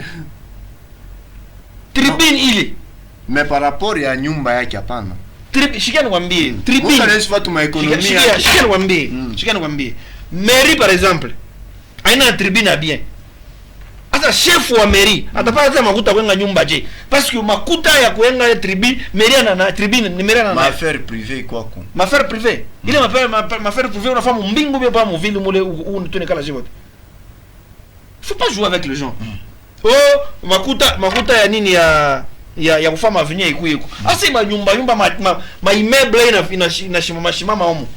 Tribune il est. Mais par rapport à nyumba yake hapana. Shikani kwambie. Tribune. Vous savez tu ma économie. Shikani kwambie. Mairie par exemple. Aina tribune à bien. Asa chef wa mairie atapata makuta kwenga nyumba je parce que makuta ya kwenga tribune mairie na tribune ni mairie na affaire privée quoi quoi affaire privée ile affaire privée unafamu mbingu bia pa mu ville mule unatone kala jibo faut pas jouer avec les gens makuta ya nini ya kufama avenue ikuyeko asa nyumba ma immeuble ina shimama homo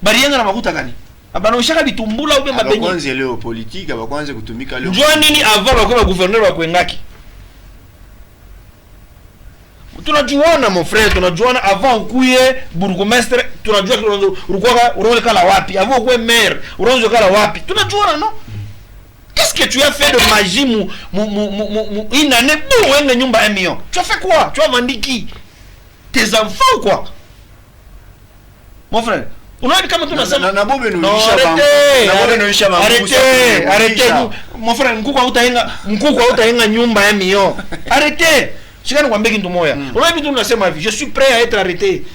barienga na makuta gani abana ushaka bitumbula ube mabenye kwanza leo politique abakwanza kutumika leo njoo nini avant kwa gouverneur wa kwengaki tunajuana mon frère tunajuana avant kuye bourgmestre tunajua urukwa urole kala wapi avant kuye maire uronzo kala wapi tunajuana no Qu'est-ce que tu as fait de magie une année pour un nyumba 1 million? Tu as fait quoi? Tu as vendu qui? Tes enfants ou quoi? Mon frère, on a dit comment tu m'as dit. Non, arrêtez. Mon frère, Nkukwa utahenga nyumba 1 million. Arrêtez. Je suis prêt à être arrêté.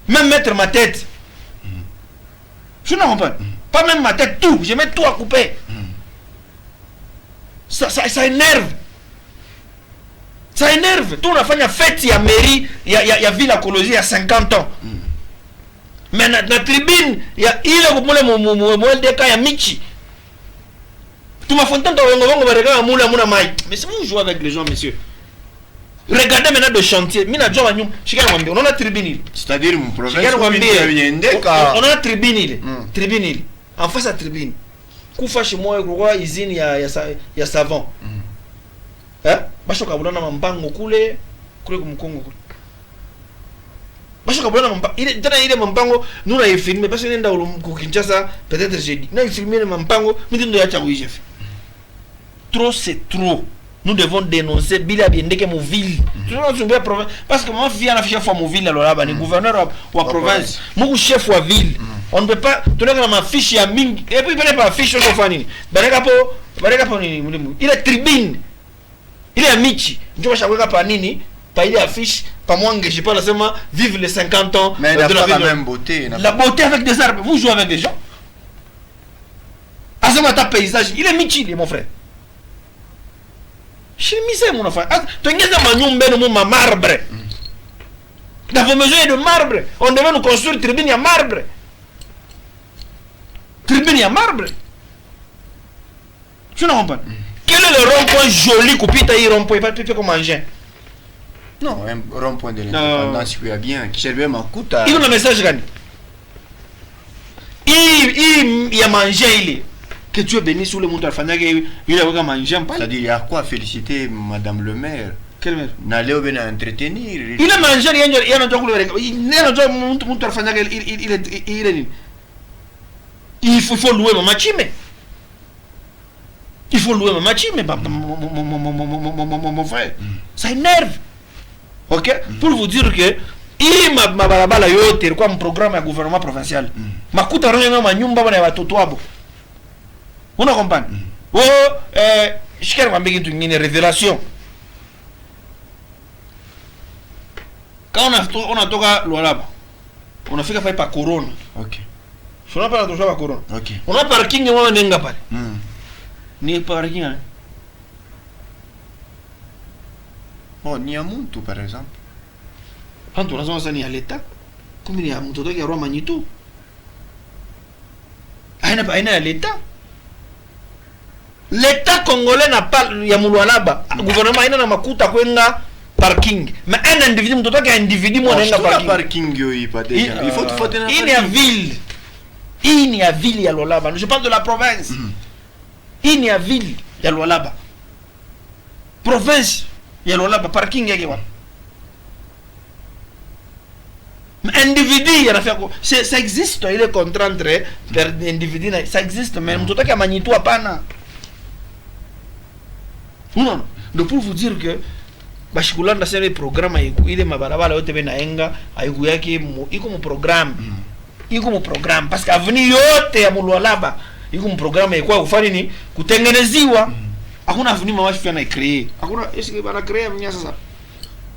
Même mettre ma tête. Je ne comprends pas. Pas même ma tête, tout. Je mets tout à couper. Ça énerve. Ça énerve. Tout on a fait une fête, il y a mairie, il y a ville à Colosie il y a 50 ans. Mais dans la tribune, il y a il y a Michi. Tu m'as fait entendre, mais si vous jouez avec les gens, messieurs. Regardez maintenant le chantier. On a la tribune. C'est-à-dire mon province. On a la tribune. Tribune. En face à la tribune. Koufa chez moi, usine, il y a savon. Hein? Bashoka bulana mambango kule kumkongo kule. Bashoka bulana mambango. Il est mambango, nous l'avons filmé parce que nenda ku Kinshasa, peut-être jeudi. Nous avons filmé le mambango, mais nous avons chaoué chef. Trop c'est trop. Nous devons dénoncer Bila Biendeke mon ville. Parce que moi viens à chef de mon ville là-bas, le gouverneur ou la province, mon chef de ville. On ne peut pas tenir dans ma fiche à Ming et puis il pas fiche au Fani. Il est tribune. Il est à Michi. Je vais chaque pas nini, pas il est affiche, pas moi je parle seulement vivre les 50 ans mais de la la même beauté. La beauté avec des arbres. Vous jouez avec des gens. À ce moment paysage, il est Michi, mon frère. Je suis misé mon enfant. Tu as marbre. Dans vos maisons de marbre. On devait nous construire une tribune à marbre. Tribune à marbre. Je ne comprends pas. Quel est le rond-point joli qu'on peut rond-point pas plus comme manger? Non, un rond-point de l'indépendance qui va bien, qui servait ma coûte à. Il a un message gagné. Il y a mangé, il est. Que tu es béni sous le monde de il a mangé. C'est-à-dire, il y a quoi féliciter Madame le maire? Quel maire? N'allez au bien entretenir. Il a mangé, il a il faut louer ma machime. Il faut louer ma machime, mon frère. Ça énerve. Ok? Pour vous dire que il m'a balabala yote quoi un programme à gouvernement provincial. Ma coûte à rien ma nyumba bana ya totoabo. On comprend. Oh je cherche à me une révélation. Quand on a toka Lualaba, on a fait faire par Corona. OK. On a pas la par Corona. OK. On a parking on nenga pale. Ni parking. Oh, ni à Muntu par exemple. Quand on a ça ni à l'état. Comme il y a Muntu qui a roi Manitou. Aina à l'état. L'état congolais n'a pas Yamulualaba. Le gouvernement il n'a makuta kwenga parking. Mais un individu Muntu qui a individu mon nenga parking il pas déjà. Il faut tenir. Il y a ville. Il y a ville ya Lualaba. Je parle de la province. Il y a ville ya Lualaba. Province ya Lualaba parking yake wa. Individu il y a fait ça existe, il est contraint entre individu ça existe mais mtoto qui a Manitou hapana. Non, donc pour vous dire que bashikulanda c'est le programme ile mabarabara yote benaenga aiku yake iko mu programme. Iko mu programme parce que avenir yote ya Lualaba iko mu programme kwa kufanya nini kutengeneziwa. Hakuna avenir mama shifia na créer. Hakuna est-ce que bana créer mnya sasa.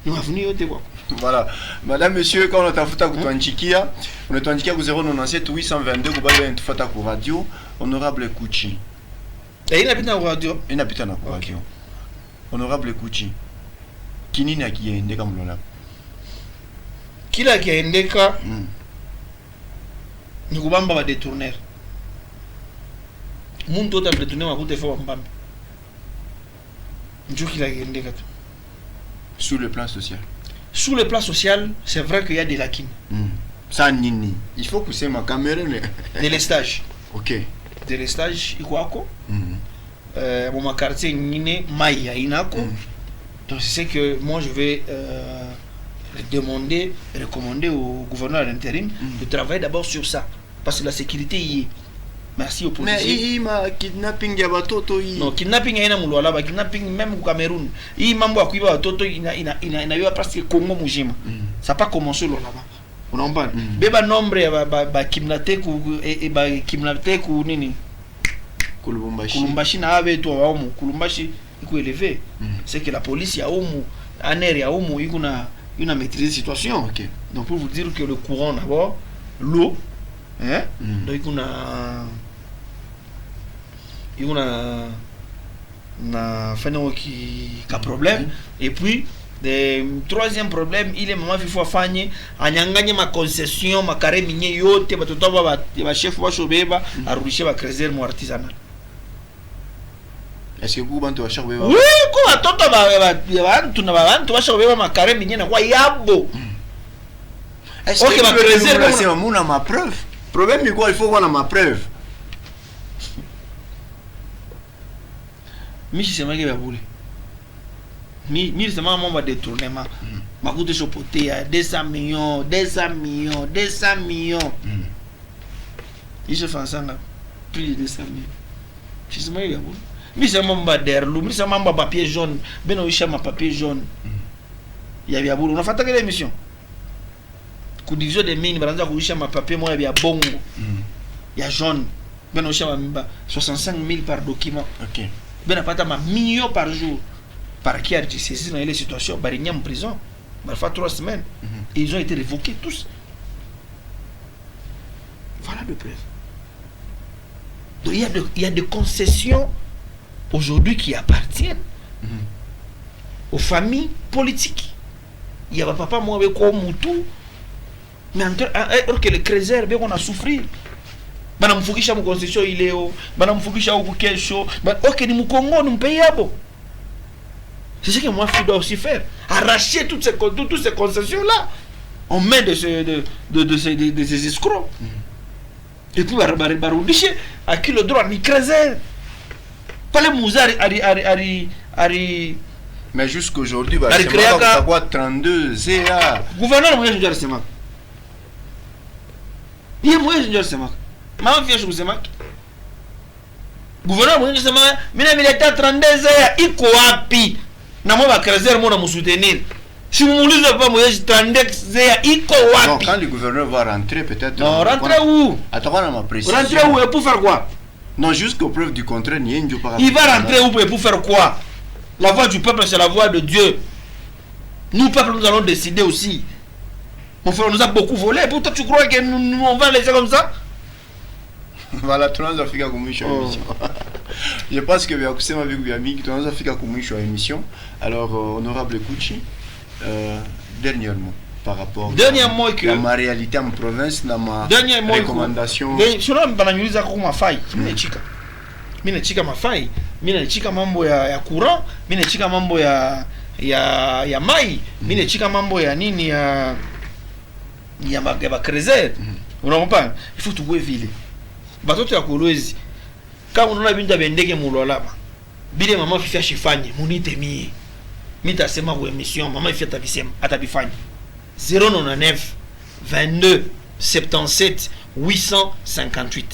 Ni avenir yote kwa. Voilà. Madame, monsieur, quand on a tafuta kutuanchikia, on a tuanchikia ku 097 822 ku bale ntufuata ku radio, honorable Kuchi. Et il habite na radio. Il habite na radio. Honorable Kuchi. Kinini akiendeka Lualaba? Kila kiendeka ni kubamba ba détourner. Muntu ota détourner makuta fo mbamba. Njo kila kiendeka tu. Sur le plan social. Sur le plan social, c'est vrai qu'il y a des lacunes. Ça nini. Il faut que c'est ma caméra. De l'estage. OK. De l'estage ikwako. Mon quartier nini Maya inako. Donc c'est que moi je vais recommander au gouverneur d'intérim de travailler d'abord sur ça parce que la sécurité y est. Merci au Mais policier. il m'a kidnapping ya batoto hii. Non, kidnapping haina mulwala ba kidnapping même au Cameroun. Hii mambo ya kuiba watoto ina presque Congo mujima. Ça pas commencé là-bas. Unaomba. Beba nombre ya ba kidnappé ku ba kidnappé ku nini? Kulumbashi na ave to wa omu. Kulumbashi iko élevé. C'est que la police ya omu, aner ya omu iko na une maîtrise de situation. OK. Donc pour vous dire que le courant d'abord, l'eau, hein? Donc il y a un phénomène qui a problème. Et puis le troisième problème, il est maman il faut faire anyanganye ma concession ma carré minier yote batoto ba chef wa shobeba arudishe ba creuser mo artisanal. Est-ce que vous bantu wa shobeba? Oui, quoi batoto bantu na bantu wa shobeba ma carré minier na kwa yabo. Est-ce que ma creuser c'est mon ma preuve? Problème c'est quoi, il faut voir ma preuve. Michi sema ke babule. Mi sema mamba détournement. Makuta chopote ya 200 millions. Il se fait ça plus de 200 millions. Je sema ke babule. Mi sema mamba derlu, mi sema mamba papier jaune. Beno isha ma papier jaune. Ya babule, on a fait l'émission. Ku division des mines baranza kuisha ma papier moya ya bongo. Ya jaune. Beno isha ma 65 000 par document. OK. Ben a pas ma millions par jour. Par qui a été saisi dans les situations, Barignan en prison. Parfois 3 semaines. Et ils ont été révoqués tous. Voilà le preuve. Donc il y a des concessions aujourd'hui qui appartiennent aux familles politiques. Il y a papa moi avec Moutou. Mais alors que les Crézers, on a souffert. Bana mfukisha mu concession ileo, bana mfukisha huku kesho. OK ni Mkongo ni mpei hapo. C'est ce que moi je dois aussi faire, arracher toutes ces concessions là en main de ces escrocs. Et puis barudishe à qui le droit ni Crézer. Pas les mouzari ari mais jusqu'aujourd'hui bah c'est quoi 32 ZA. Gouverneur moyen je sais pas. Il est moyen je sais pas. Mama fia shukusema gouverneur mwenye sema mina mileta 32 ya iko wapi na mwa Crézer mwana msoutenir si mumulize pas mwenye 32 ya iko wapi. Donc quand le gouverneur va rentrer peut-être non rentrer où attends ma précision rentrer où et pour faire quoi non jusqu'aux preuves du contraire ni ndio par il va rentrer où et pour faire quoi. La voix du peuple c'est la voix de Dieu. Nous peuple nous allons décider aussi. Mon frère nous a beaucoup volé pourtant tu crois que nous on va laisser comme ça. Voilà, tunaanza fika kumwisho wa émission. Je pense que vya kusema viku vya mingi tunaanza fika kumwisho wa émission. Alors honorable Kuchi, dernièrement par rapport à ma réalité en province na ma recommandation. Sio bananyuliza kwa mafai. Mimi nachika mafai. Mimi nachika mambo ya courant, mimi nachika mambo ya mai, mimi nachika mambo ya nini ya Crézer. Unaona? Il faut tout vile. Batoto ya Kolwezi kama unaona binta bendeke mulolaba bile mama fifia shifanye munite mie mitasema kwa emission mama fifia atabifanya 099 22 77 858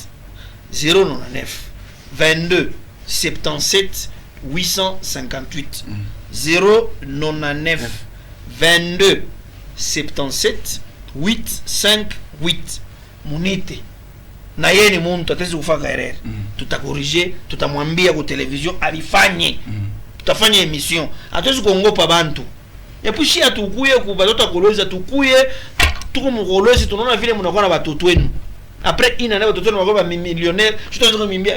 099 22 77 858 099 22 77 858 munite na yeye ni muntu ataweza kufanya erreur. Tutakorije, tutamwambia kwa television alifanye. Tutafanya emission. Hatuwezi kuongopa bantu. Epushi atukuye ku batoto Kolwezi tukuye tuko mkolwezi tunaona vile mnakuwa na watoto wenu. Après ina na watoto wenu wako millionnaire, tutaanza kumimbia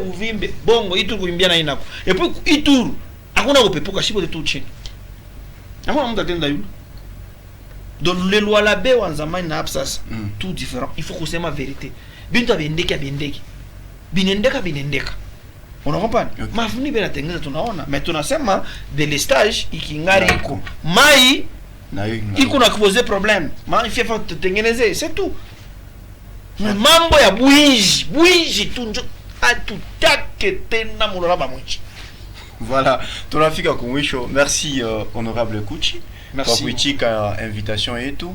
uvimbe bongo itu kuimbia na inako. Et puis ituru hakuna kupepuka shipo de tout chini. Hakuna mtu atenda yule. Donc les lois la be wa zamani na absas tout différent. Il faut kusema vérité. Bintu abendeke binendeka. On comprend? Mafuni bena tengeza tunaona, mais tunasema de l'estage ikingari iko. Mai iko na kuposer problème. Mai fifa tutengeneze, c'est tout. Mambo ya bwiji tu njo atutake tena mulolaba mwichi. Voilà, tunafika kumwisho. Merci honorable Kuchi. Merci. Kwa kuitika invitation yetu.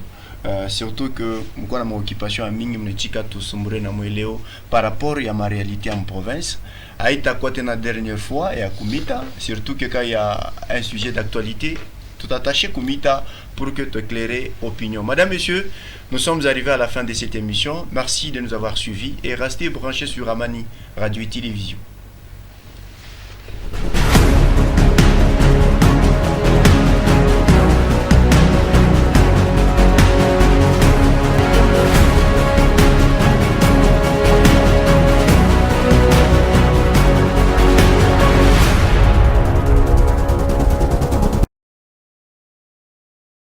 surtout que mko na occupation mingi mnetika tusumbure na mweleo par rapport ya ma réalité en province. Haitakuwa tena dernière fois ya kumita, surtout que quand il y a un sujet d'actualité, tout attaché kumita pour que tu éclairer opinion. Madame, Messieurs, nous sommes arrivés à la fin de cette émission. Merci de nous avoir suivis et restez branchés sur Amani Radio et Télévision.